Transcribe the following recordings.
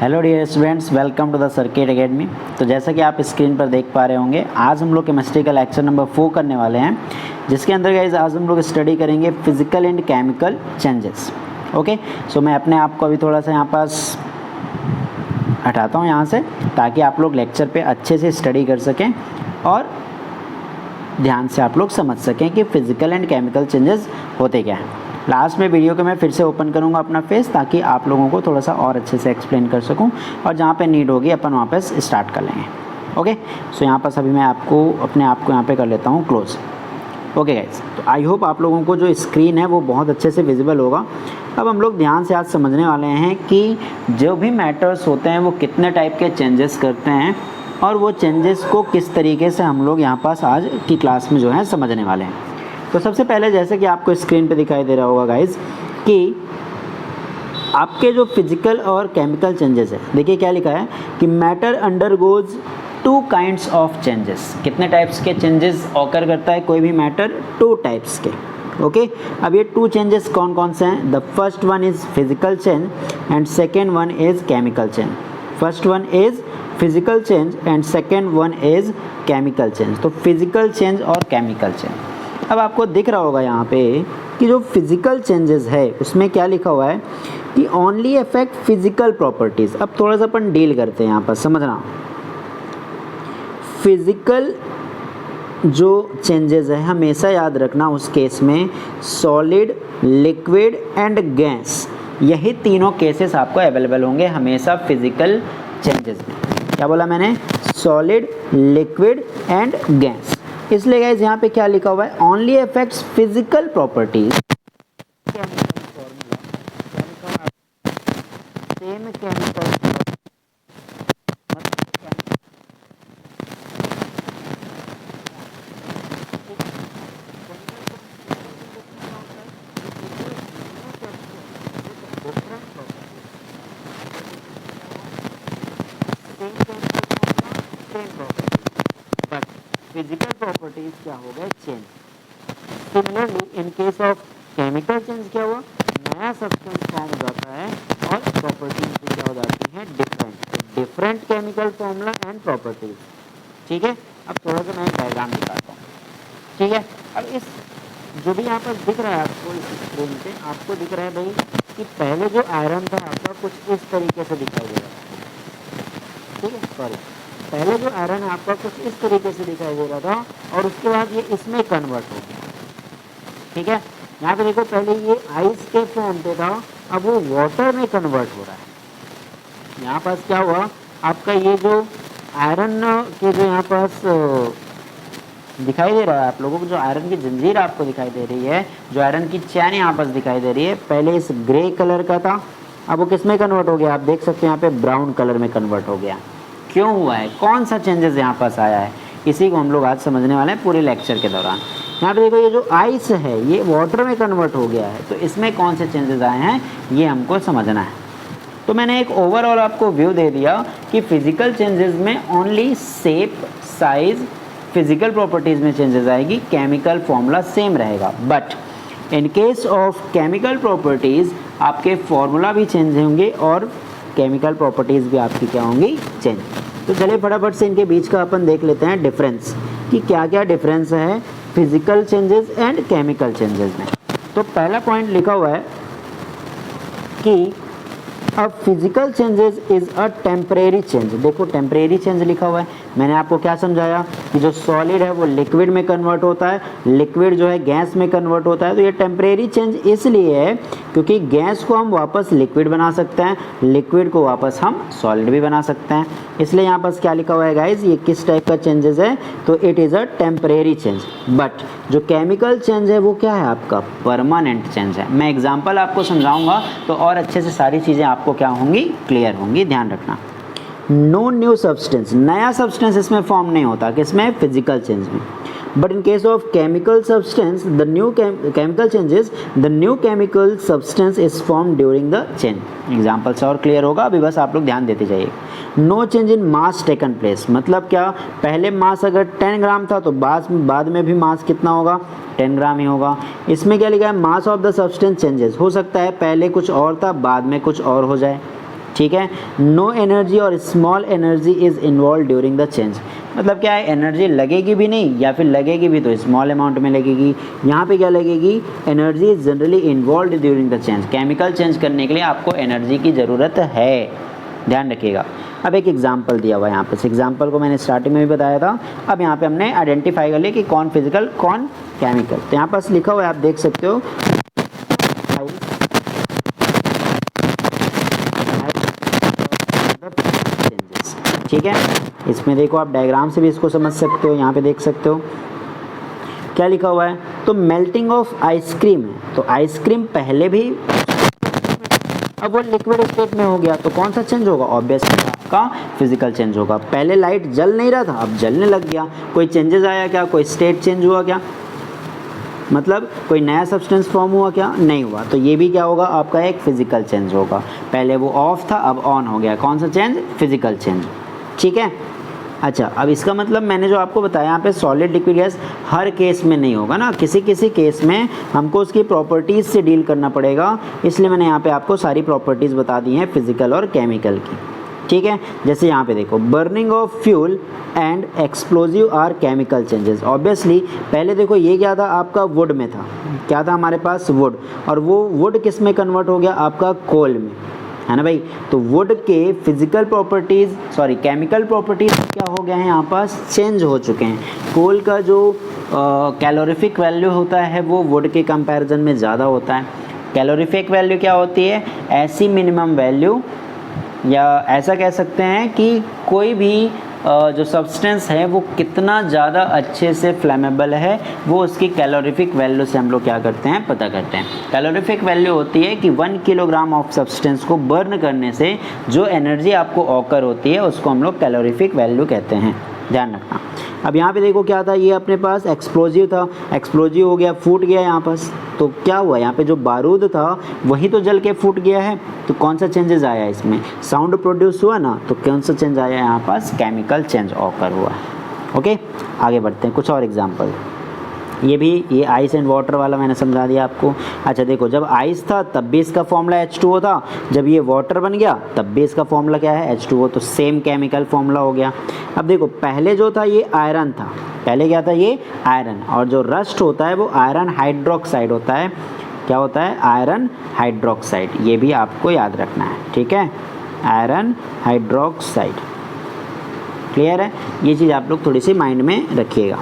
Hello dear students, welcome to the circuit academy. तो जैसा कि आप स्क्रीन पर देख पा रहे होंगे, आज हम लोग केमिस्ट्री का लेक्चर नंबर 4 करने वाले हैं, जिसके अंदर गाइस आज हम लोग स्टडी करेंगे physical and chemical changes. Okay, so मैं अपने आप को अभी थोड़ा सा यहाँ पास हटाता हूँ यहाँ से, ताकि आप लोग लेक्चर पे अच्छे से स्टडी कर सकें और ध्यान से आप लोग समझ सकें कि फिजिकल एंड केमिकल चेंजेस होते क्या हैं। लास्ट में वीडियो को मैं फिर से ओपन करूंगा अपना फेस, ताकि आप लोगों को थोड़ा सा और अच्छे से एक्सप्लेन कर सकूं, और जहां पे नीड होगी अपन वहां पे स्टार्ट कर लेंगे। ओके, सो यहाँ पर अभी मैं अपने आप को यहाँ पे कर लेता हूँ क्लोज। ओके गाइस, तो आई होप आप लोगों को जो स्क्रीन है वो बहुत अच्छे से विजिबल होगा। अब हम लोग ध्यान से आज समझने वाले हैं कि जो भी मैटर्स होते हैं वो कितने टाइप के चेंजेस करते हैं, और वो चेंजेस को किस तरीके से हम लोग यहाँ पास आज की क्लास में जो है समझने वाले हैं। तो सबसे पहले जैसे कि आपको स्क्रीन पे दिखाई दे रहा होगा गाइस कि आपके जो फिजिकल और केमिकल चेंजेस है, देखिए क्या लिखा है कि matter undergoes 2 kinds of changes. कितने टाइप्स के चेंजेस ऑकर करता है कोई भी मैटर? 2 टाइप्स के। ओके, अब ये 2 चेंजेस कौन कौन से हैं? The first one is physical change and second one is chemical change. First one is physical change and second one is chemical change. तो फिजिकल चेंज और केमिकल चेंज। अब आपको दिख रहा होगा यहाँ पे कि जो फिजिकल चेंजेस है उसमें क्या लिखा हुआ है कि ओनली अफेक्ट फिजिकल प्रॉपर्टीज। अब थोड़ा सा अपन डील करते हैं यहाँ पर, समझना। फिजिकल जो चेंजेस है हमेशा याद रखना उस केस में सॉलिड, लिक्विड एंड गैस, यही तीनों केसेस आपको अवेलेबल होंगे हमेशा फिजिकल चेंजेस में। क्या बोला मैंने? Solid, liquid and gas. इसलिए गाइस यहाँ पे क्या लिखा हुआ है? Only affects physical properties. Chemical formula क्या लिखा हुआ है? सेम केमिकल फिजिकल प्रॉपर्टीज क्या हो गए? Change. Similarly in case of chemical change क्या हुआ? नया सब्सटेंस फॉर्म हो जाता है और प्रॉपर्टीज भी क्या हो जाती हैं? Different. Different chemical formula and properties. ठीक है, अब थोड़ा सा मैं डायग्राम दिखाता हूँ। ठीक है, अब इस जो भी यहाँ पर दिख रहा है आपको इस स्क्रीन पे, आपको दिख रहा है भाई कि पहले जो आयरन था आपका कुछ इस तरीके से दिखाई दे रहा था। ठीक है, सॉरी, पहले जो आयरन है आपका कुछ इस तरीके से दिखाई दे रहा था, और उसके बाद ये इसमें कन्वर्ट हो गया। ठीक है, यहाँ पे देखो पहले ये आइस के फॉर्म पे था, अब वो वाटर में कन्वर्ट हो रहा है। यहाँ पास क्या हुआ आपका, ये जो आयरन के जो यहाँ पास दिखाई दे रहा है आप लोगों को, जो आयरन की जंजीर आपको दिखाई दे रही है, जो आयरन की चैन यहाँ पास दिखाई दे रही है, पहले इस ग्रे कलर का था, अब वो किस में कन्वर्ट हो गया? आप देख सकते हैं यहाँ पे ब्राउन कलर में कन्वर्ट हो गया। क्यों हुआ है? कौन सा चेंजेस यहाँ पास आया है? इसी को हम लोग आज समझने वाले हैं पूरे लेक्चर के दौरान। यहाँ पे देखो ये जो आइस है ये वाटर में कन्वर्ट हो गया है, तो इसमें कौन से चेंजेस आए हैं ये हमको समझना है। तो मैंने एक ओवरऑल आपको व्यू दे दिया कि फिजिकल चेंजेस में only shape, size, physical properties में चेंजेस आएगी, केमिकल फॉर्मूला सेम रहेगा। But in case of chemical properties आपके फॉर्मूला भी चेंज होंगे और केमिकल प्रॉपर्टीज भी आपकी क्या होंगी? चेंज। तो चलिए फटाफट से इनके बीच का अपन देख लेते हैं डिफरेंस, कि क्या क्या डिफरेंस है physical changes and chemical changes में। तो पहला पॉइंट लिखा हुआ है कि अब physical changes is a temporary change. देखो टेम्परेरी चेंज लिखा हुआ है, मैंने आपको क्या समझाया कि जो सॉलिड है वो लिक्विड में कन्वर्ट होता है, लिक्विड जो है गैस में कन्वर्ट होता है। तो ये टेम्परेरी चेंज इसलिए है क्योंकि गैस को हम वापस लिक्विड बना सकते हैं, लिक्विड को वापस हम सॉलिड भी बना सकते हैं। इसलिए यहाँ पर क्या लिखा हुआ है गाइज, ये किस टाइप का चेंजेस है? तो it is a temporary change. But जो केमिकल चेंज है वो क्या है आपका? परमानेंट चेंज है। मैं एग्जाम्पल आपको समझाऊंगा तो और अच्छे से सारी चीज़ें आपको क्या होंगी? क्लियर होंगी। ध्यान रखना, नो न्यू सब्सटेंस, नया सब्सटेंस इसमें फॉर्म नहीं होता, किसमें? फिजिकल चेंज में। But in case of chemical substance, the new chemical changes, the new chemical substance is formed during the change. Example से और क्लियर होगा, अभी बस आप लोग ध्यान देते जाइए। No change in mass taken place, मतलब क्या? पहले मास अगर 10 ग्राम था तो बाद में भी मास कितना होगा? 10 ग्राम ही होगा। इसमें क्या लिखा है? Mass of the substance changes, हो सकता है पहले कुछ और था बाद में कुछ और हो जाए। ठीक है। नो एनर्जी और small energy is involve during the change, मतलब क्या है, एनर्जी लगेगी भी नहीं या फिर लगेगी भी तो स्मॉल अमाउंट में लगेगी। यहाँ पे क्या लगेगी, energy is generally involve during the change, chemical change करने के लिए आपको एनर्जी की ज़रूरत है, ध्यान रखिएगा। अब एक एग्जांपल दिया हुआ है यहाँ पे, इस एग्जांपल को मैंने स्टार्टिंग में भी बताया था। अब यहाँ पे हमने आइडेंटिफाई कर लिया कि कौन फिजिकल कौन केमिकल। तो यहाँ पास लिखा हुआ है, आप देख सकते हो, ठीक है। इसमें देखो आप डायग्राम से भी इसको समझ सकते हो, यहाँ पे देख सकते हो क्या लिखा हुआ है। तो मेल्टिंग ऑफ आइसक्रीम है, तो आइसक्रीम पहले भी, अब वो लिक्विड स्टेट में हो गया तो कौन सा चेंज होगा, ऑब्वियसली आपका फिजिकल चेंज होगा। पहले लाइट जल नहीं रहा था, अब जलने लग गया, कोई चेंजेस आया क्या, कोई स्टेट चेंज हुआ क्या, मतलब कोई नया सब्सटेंस फॉर्म हुआ क्या, नहीं हुआ। तो ये भी क्या होगा, आपका एक फिजिकल चेंज होगा। पहले वो ऑफ था, अब ऑन हो गया, कौन सा चेंज, फिजिकल चेंज, ठीक है। अच्छा, अब इसका मतलब मैंने जो आपको बताया यहाँ पे सॉलिड लिक्विड गैस हर केस में नहीं होगा ना, किसी किसी केस में हमको उसकी प्रॉपर्टीज़ से डील करना पड़ेगा, इसलिए मैंने यहाँ पे आपको सारी प्रॉपर्टीज़ बता दी हैं फिजिकल और केमिकल की, ठीक है। जैसे यहाँ पे देखो, burning of fuel and explosive are chemical changes. Obviously पहले देखो ये क्या था, आपका वुड में था, क्या था हमारे पास, वुड, और वो वुड किस में कन्वर्ट हो गया, आपका कोल में, है ना भाई। तो वुड के physical properties, sorry chemical properties क्या हो गए हैं, यहाँ पास चेंज हो चुके हैं। कोल का जो कैलोरीफिक वैल्यू होता है वो वुड के कंपैरिजन में ज़्यादा होता है। कैलोरीफिक वैल्यू क्या होती है, ऐसी मिनिमम वैल्यू, या ऐसा कह सकते हैं कि कोई भी जो सब्सटेंस है वो कितना ज़्यादा अच्छे से फ्लेमेबल है, वो उसकी कैलोरीफिक वैल्यू से हम लोग क्या करते हैं, पता करते हैं। कैलोरीफिक वैल्यू होती है कि 1 किलोग्राम ऑफ सब्सटेंस को बर्न करने से जो एनर्जी आपको ऑकर होती है उसको हम लोग कैलोरीफिक वैल्यू कहते हैं, ध्यान रखना। अब यहाँ पे देखो क्या था, ये अपने पास एक्सप्लोजिव था, एक्सप्लोजिव हो गया, फूट गया यहाँ पास, तो क्या हुआ, यहाँ पे जो बारूद था वही तो जल के फूट गया है, तो कौन सा चेंजेस आया इसमें, साउंड प्रोड्यूस हुआ ना, तो कौन सा चेंज आया यहाँ पास, केमिकल चेंज ऑकर हुआ है। ओके, आगे बढ़ते हैं, कुछ और एग्जाम्पल। ये आइस एंड वाटर वाला मैंने समझा दिया आपको। अच्छा देखो, जब आइस था तब भी इसका फॉर्मूला H2O था, जब ये वाटर बन गया तब भी इसका फॉर्मूला क्या है, H2O, तो सेम केमिकल फॉर्मूला हो गया। अब देखो, पहले जो था ये आयरन था, पहले क्या था, ये आयरन, और जो रस्ट होता है वो आयरन हाइड्रोक्साइड होता है, क्या होता है, आयरन हाइड्रोक्साइड, ये भी आपको याद रखना है, ठीक है, आयरन हाइड्रोक्साइड, क्लियर है, ये चीज़ आप लोग थोड़ी सी माइंड में रखिएगा,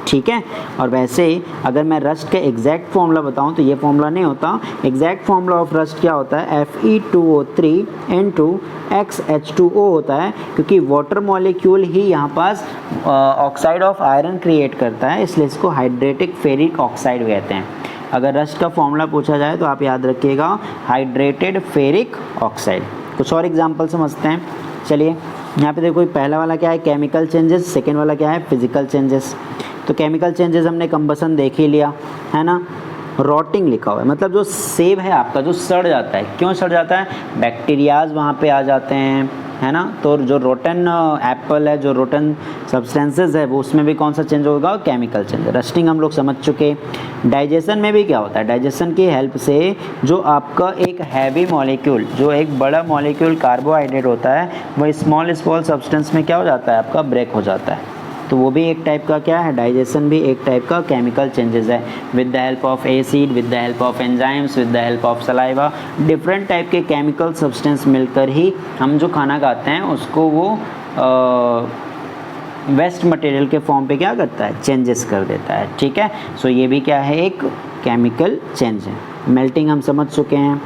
ठीक है। और वैसे अगर मैं रस्ट का एग्जैक्ट फॉर्मूला बताऊं तो ये फॉर्मूला नहीं होता, एग्जैक्ट फॉर्मूला ऑफ रस्ट क्या होता है, Fe2O3N2XH2O होता है, क्योंकि वाटर मॉलिक्यूल ही यहाँ पास ऑक्साइड ऑफ आयरन क्रिएट करता है, इसलिए इसको हाइड्रेटिक फेरिक ऑक्साइड कहते हैं। अगर रस्ट का फॉर्मूला पूछा जाए तो आप याद रखिएगा, हाइड्रेटेड फेरिक ऑक्साइड। कुछ और एग्जाम्पल समझते हैं, चलिए। यहाँ पे देखो, पहला वाला क्या है, केमिकल चेंजेस, सेकेंड वाला क्या है, फिजिकल चेंजेस। तो केमिकल चेंजेस हमने कंबसन देख ही लिया, है ना। रॉटिंग लिखा हुआ है, मतलब जो सेब है आपका, जो सड़ जाता है, क्यों सड़ जाता है, बैक्टीरियाज वहाँ पे आ जाते हैं, है ना। तो जो रोटन एप्पल है, जो रोटन सब्सटेंसेस है, वो उसमें भी कौन सा चेंज होगा, केमिकल चेंज। रस्टिंग हम लोग समझ चुके। डाइजेशन में भी क्या होता है, डाइजेशन की हेल्प से जो आपका एक हैवी मॉलिक्यूल, जो एक बड़ा मॉलिक्यूल कार्बोहाइड्रेट होता है, वो स्मॉल सब्सटेंस में क्या हो जाता है, आपका ब्रेक हो जाता है, तो वो भी एक टाइप का क्या है, डाइजेशन भी एक टाइप का केमिकल चेंजेस है। With the help of acid, with the help of enzymes, with the help of saliva, different type के केमिकल सब्सटेंस मिलकर ही हम जो खाना खाते हैं उसको वो वेस्ट मटेरियल के फॉर्म पे क्या करता है, चेंजेस कर देता है, ठीक है। सो ये भी क्या है, एक केमिकल चेंज है। मेल्टिंग हम समझ चुके हैं,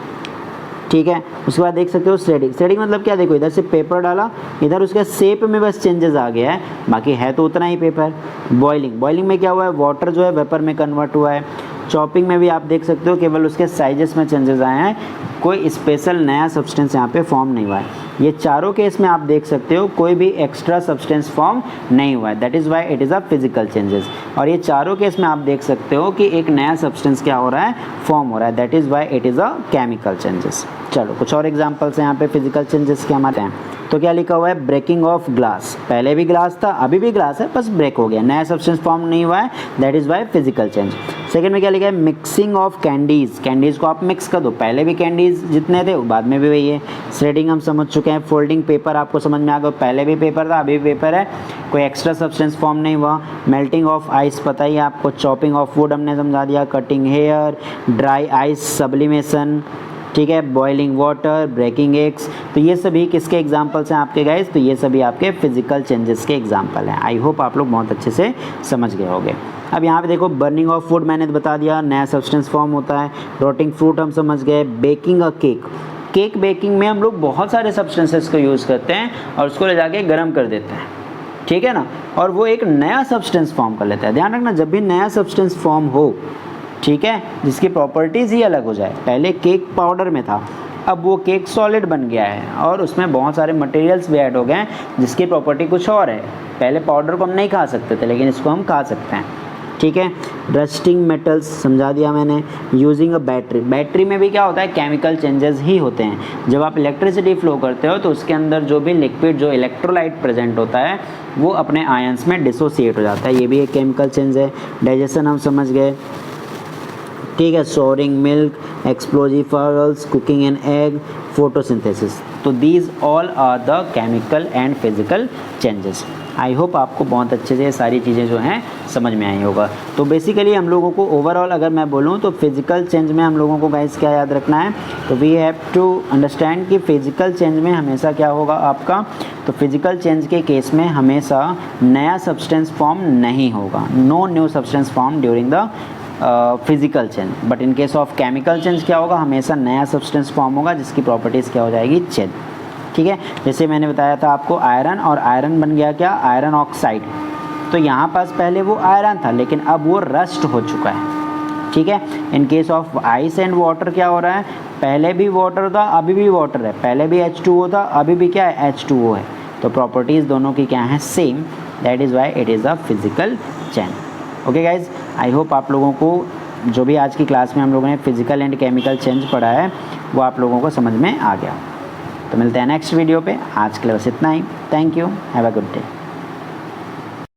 ठीक है। उसके बाद देख सकते हो स्लेडिंग। स्लेडिंग मतलब क्या, देखो इधर से पेपर डाला, इधर उसके शेप में बस चेंजेस आ गया है, बाकी है तो उतना ही पेपर। बॉइलिंग, बॉइलिंग में क्या हुआ है, वाटर जो है वेपर में कन्वर्ट हुआ है। चॉपिंग में भी आप देख सकते हो, केवल उसके साइजेस में चेंजेस आए हैं, कोई स्पेशल नया सब्सटेंस यहाँ पे फॉर्म नहीं हुआ है। ये चारों केस में आप देख सकते हो कोई भी एक्स्ट्रा सब्सटेंस फॉर्म नहीं हुआ है, that is why it is a physical changes. और ये चारों केस में आप देख सकते हो कि एक नया सब्सटेंस क्या हो रहा है, फॉर्म हो रहा है, that is why it is a chemical changes. चलो कुछ और एग्जांपल्स हैं यहाँ पे फिजिकल चेंजेस के हमारे हैं। तो क्या लिखा हुआ है, ब्रेकिंग ऑफ ग्लास, पहले भी ग्लास था अभी भी ग्लास है, बस ब्रेक हो गया, नया सब्सटेंस फॉर्म नहीं हुआ है, that is why physical change. Second में क्या लिखा है, मिक्सिंग ऑफ कैंडीज, कैंडीज को आप मिक्स कर दो, पहले भी कैंडीज जितने थे बाद में भी वही है। श्रेडिंग हम समझ चुके हैं। फोल्डिंग पेपर आपको समझ में आ गया, पहले भी पेपर था अभी भी पेपर है, कोई एक्स्ट्रा सब्सटेंस फॉर्म नहीं हुआ। मेल्टिंग ऑफ आइस पता ही है आपको, चॉपिंग ऑफ वुड हमने समझा दिया, cutting hair, dry ice sublimation, ठीक है, बॉइलिंग वाटर, ब्रेकिंग एग्स। तो ये सभी किसके एग्जाम्पल्स हैं आपके गाइस, तो ये सभी आपके फिजिकल चेंजेस के एग्जाम्पल हैं। आई होप आप लोग बहुत अच्छे से समझ गए होंगे। अब यहाँ पे देखो, बर्निंग ऑफ फूड मैंने बता दिया, नया सब्सटेंस फॉर्म होता है। रोटिंग फ्रूट हम समझ गए। बेकिंग अ केक, केक बेकिंग में हम लोग बहुत सारे सब्सटेंसेस को यूज़ करते हैं और उसको ले जाके गर्म कर देते हैं, ठीक है ना, और वो एक नया सब्सटेंस फॉर्म कर लेता है। ध्यान रखना, जब भी नया सब्सटेंस फॉर्म हो, ठीक है, जिसकी प्रॉपर्टीज़ ही अलग हो जाए, पहले केक पाउडर में था, अब वो केक सॉलिड बन गया है और उसमें बहुत सारे मटेरियल्स भी ऐड हो गए हैं जिसकी प्रॉपर्टी कुछ और है। पहले पाउडर को हम नहीं खा सकते थे लेकिन इसको हम खा सकते हैं, ठीक है। रस्टिंग मेटल्स समझा दिया मैंने। यूजिंग अ बैटरी, बैटरी में भी क्या होता है, केमिकल चेंजेस ही होते हैं। जब आप इलेक्ट्रिसिटी फ्लो करते हो तो उसके अंदर जो भी लिक्विड, जो इलेक्ट्रोलाइट प्रेजेंट होता है वो अपने आयंस में डिसोसिएट हो जाता है, ये भी एक केमिकल चेंज है। डाइजेशन हम समझ गए, ठीक है। Souring milk, explosive falls, cooking an egg, photosynthesis, तो these all are the chemical and physical changes. I hope आपको बहुत अच्छे से ये सारी चीज़ें जो हैं समझ में आई होगा। तो बेसिकली हम लोगों को ओवरऑल अगर मैं बोलूँ तो फिजिकल चेंज में हम लोगों को गाइस क्या याद रखना है, तो वी हैव टू अंडरस्टैंड कि फिजिकल चेंज में हमेशा क्या होगा आपका, तो फिजिकल चेंज के केस में हमेशा नया सब्सटेंस फॉर्म नहीं होगा, no new substance form during the physical change. But in case of chemical change क्या होगा, हमेशा नया सब्सटेंस फॉर्म होगा जिसकी प्रॉपर्टीज़ क्या हो जाएगी, चेंज, ठीक है। जैसे मैंने बताया था आपको आयरन, और आयरन बन गया क्या, आयरन ऑक्साइड। तो यहाँ पास पहले वो आयरन था लेकिन अब वो रस्ट हो चुका है, ठीक है। इन case of ice and water क्या हो रहा है, पहले भी वाटर था अभी भी वाटर है, पहले भी H2O था अभी भी क्या है, H2O है। तो प्रॉपर्टीज़ दोनों की क्या है, same, that is why it is a physical change. Okay guys, I hope आप लोगों को जो भी आज की क्लास में हम लोगों ने फिजिकल एंड केमिकल चेंज पढ़ा है वो आप लोगों को समझ में आ गया। तो मिलते हैं नेक्स्ट वीडियो पे, आज के लिए बस इतना ही। Thank you, have a good day.